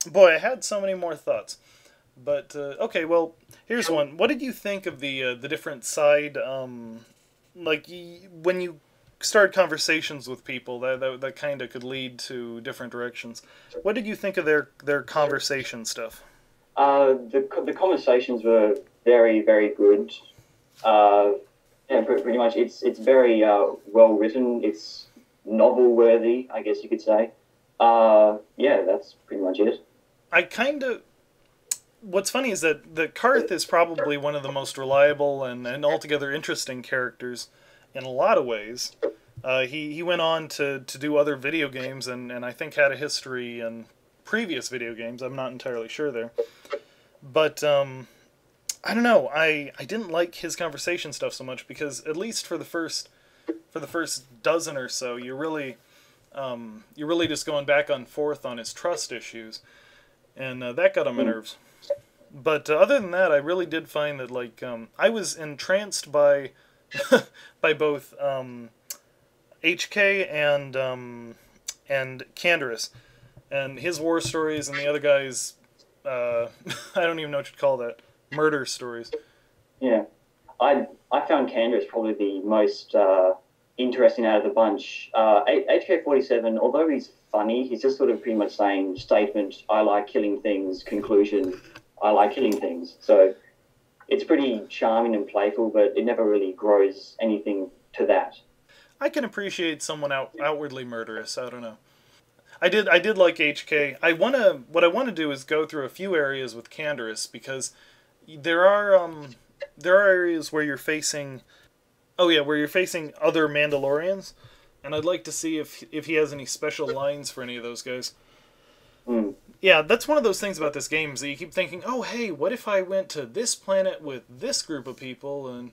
Boy, I had so many more thoughts. But okay, well, here's one. What did you think of the different side, like when you started conversations with people that kind of could lead to different directions? What did you think of their conversation stuff? The conversations were very, very good. Uh, yeah, pretty much. It's very well written. It's novel worthy, I guess you could say. Yeah, that's pretty much it. I kind of What's funny is that Karth is probably one of the most reliable and altogether interesting characters in a lot of ways. He went on to do other video games and I think had a history in previous video games. I'm not entirely sure there. But I don't know. I didn't like his conversation stuff so much because at least for the first dozen or so, you're really just going back and forth on his trust issues, and that got on my Hmm. nerves. But other than that, I really did find that I was entranced by by both HK and Canderous and his war stories and the other guy's I don't even know what you'd call that, murder stories. Yeah, I found Candace probably the most interesting out of the bunch. HK47, although he's funny, he's just sort of pretty much saying statement, I like killing things, conclusion, I like killing things. So it's pretty charming and playful, but it never really grows anything to that. I can appreciate someone outwardly murderous. I don't know. I did like HK. What I want to do is go through a few areas with Canderous because there are there are areas where you're facing, oh yeah, where you're facing other Mandalorians, and I'd like to see if he has any special lines for any of those guys. Mm. Yeah, that's one of those things about this game is that you keep thinking, oh hey, what if I went to this planet with this group of people and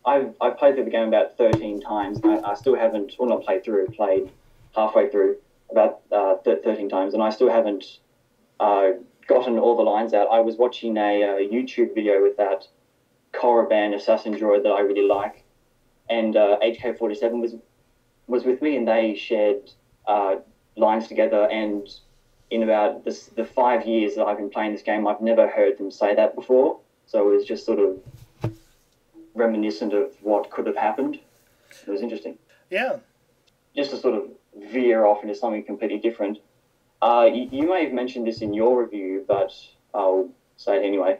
I've played through the game about 13 times. I still haven't, well, not played through, played halfway through about 13 times, and I still haven't uh, gotten all the lines out. I was watching a YouTube video with that Korriban assassin droid that I really like, and HK47 was with me, and they shared uh, lines together. And in about the 5 years that I've been playing this game, I've never heard them say that before. So it was just sort of reminiscent of what could have happened. It was interesting. yeah. Just to sort of veer off into something completely different. You may have mentioned this in your review, but I'll say it anyway.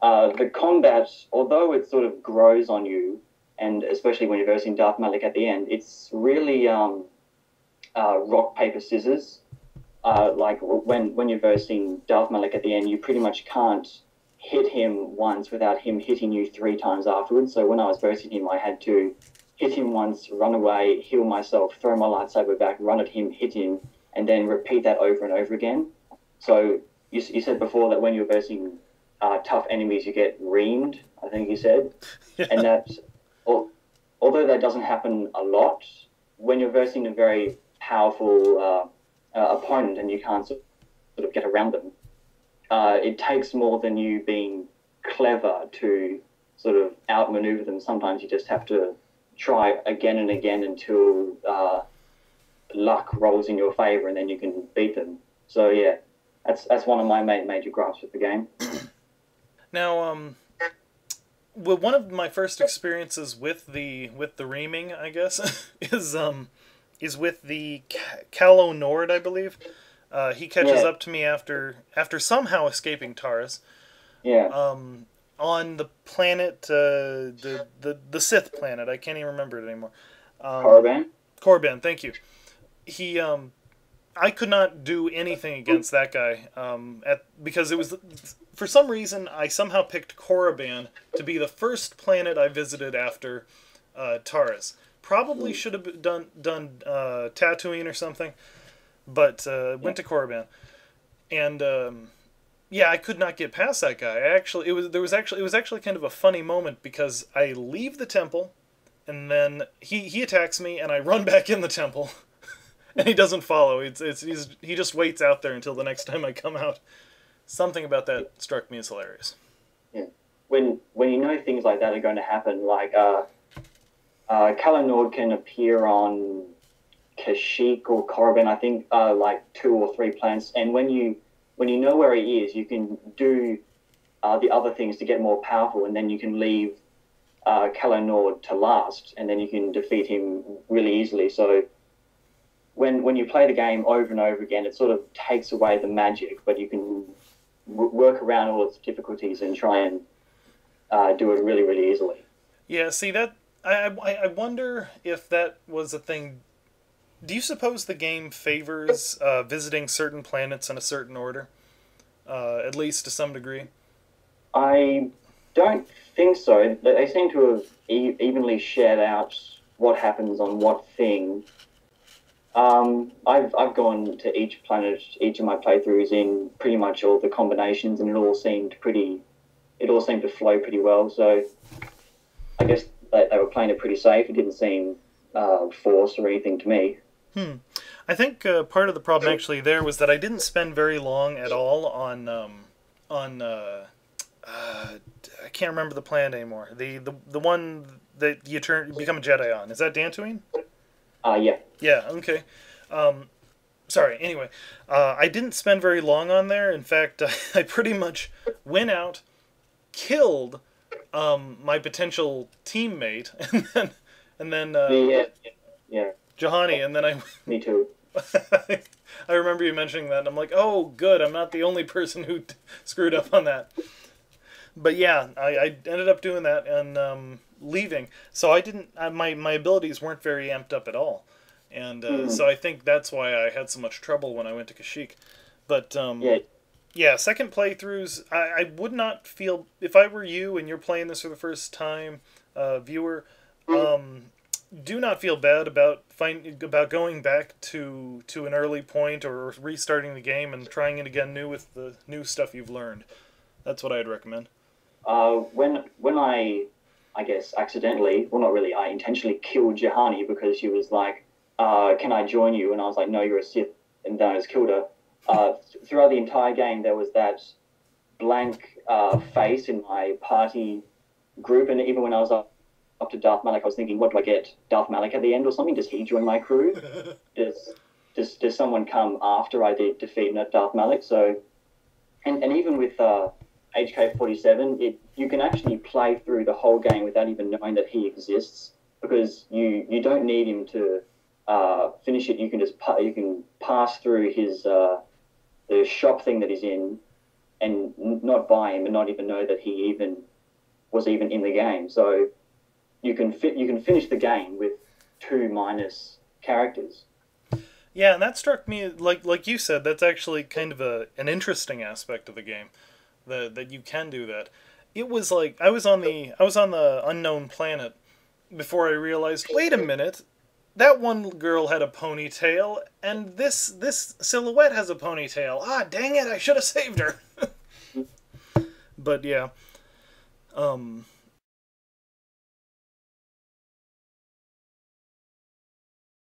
The combat, although it sort of grows on you, and especially when you're versing Darth Malik at the end, it's really rock paper scissors. Like when you're versing Darth Malik at the end, you pretty much can't hit him once without him hitting you 3 times afterwards. So when I was versing him, I had to hit him once, run away, heal myself, throw my lightsaber back, run at him, hit him, and then repeat that over and over again. So you said before that when you're versing tough enemies, you get reamed, I think you said. And Yeah. that, although that doesn't happen a lot, when you're versing a very powerful opponent and you can't sort of get around them, it takes more than you being clever to sort of outmaneuver them. Sometimes you just have to try again and again until luck rolls in your favor, and then you can beat them. So yeah, that's one of my major gripes with the game. Now well, one of my first experiences with the reaming, I guess, is with the Calo Nord, I believe. He catches Yeah, up to me after somehow escaping Taurus yeah, on the planet, the Sith planet. I can't even remember it anymore. Um, Korriban. Korriban, thank you. He I could not do anything against that guy because it was for some reason I somehow picked Korriban to be the first planet I visited after Taurus. Probably should have done Tatooine or something, but Yeah, went to Korriban, and yeah, I could not get past that guy. It was actually kind of a funny moment because I leave the temple, and then he attacks me, and I run back in the temple, and he doesn't follow. He just waits out there until the next time I come out. Something about that struck me as hilarious. yeah. When you know things like that are going to happen, like Kalanord can appear on Kashyyyk or Korriban, I think, like 2 or 3 planets, and when you when you know where he is, you can do the other things to get more powerful, and then you can leave KotOR to last, and then you can defeat him really easily. So when you play the game over and over again, it sort of takes away the magic, but you can work around all its difficulties and try and do it really, really easily. Yeah, see, that I wonder if that was a thing. Do you suppose the game favors visiting certain planets in a certain order, at least to some degree? I don't think so. They seem to have evenly shared out what happens on what thing. I've gone to each planet, each of my playthroughs in pretty much all the combinations, and it all seemed to flow pretty well. So I guess they were playing it pretty safe. It didn't seem forced or anything to me. I think part of the problem actually there was that I didn't spend very long at all on I can't remember the planet anymore. The one that you become a Jedi on. Is that Dantooine? Yeah. Yeah. Okay. Sorry. Anyway, I didn't spend very long on there. In fact, I pretty much went out, killed my potential teammate, and then yeah. Juhani, and then I. Me too. I remember you mentioning that, and I'm like, oh, good, I'm not the only person who screwed up on that. But yeah, I ended up doing that and leaving. So I didn't. My abilities weren't very amped up at all, and so I think that's why I had so much trouble when I went to Kashyyyk. But yeah, second playthroughs, I would not feel, if I were you and you're playing this for the first time, viewer, do not feel bad about going back to an early point or restarting the game and trying it again new with the new stuff you've learned. That's what I'd recommend. When I guess accidentally, well, not really, I intentionally killed Juhani because she was like, can I join you? And I was like, no, you're a Sith, and then I just killed her. Throughout the entire game, there was that blank face in my party group, and even when I was up to Darth Malak, I was thinking, what do I get? Darth Malak at the end or something? Does he join my crew? Does someone come after I defeat Darth Malak? So, and even with HK47, you can actually play through the whole game without even knowing that he exists, because you don't need him to finish it. You can just you can pass through his the shop thing that he's in and not buy him and not even know that he was even in the game. So you can finish the game with 2 minus characters. Yeah, and that struck me, like you said, that's actually kind of an interesting aspect of the game, that you can do that. It was like I was on the unknown planet before I realized, wait a minute, that one girl had a ponytail, and this silhouette has a ponytail. Ah, dang it, I should have saved her. But yeah.